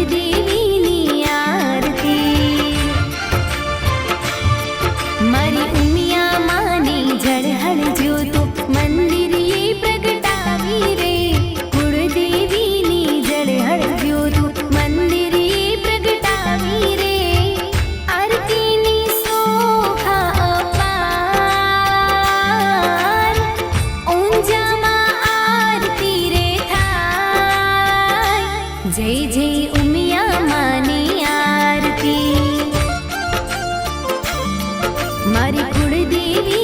કુળદેવીની આરતી મારી ઉમિયા માની ઝળહળ જ્યોતો મંદિરે પ્રગટાવી રે કુળદેવીની ઝળહળ જ્યોતો મંદિરે પ્રગટાવી રે આરતીની શોભા અપાર ઊંઝામાં આરતી રે થાય જય જય ઉમિયા માની આરતી મારી કુળદેવી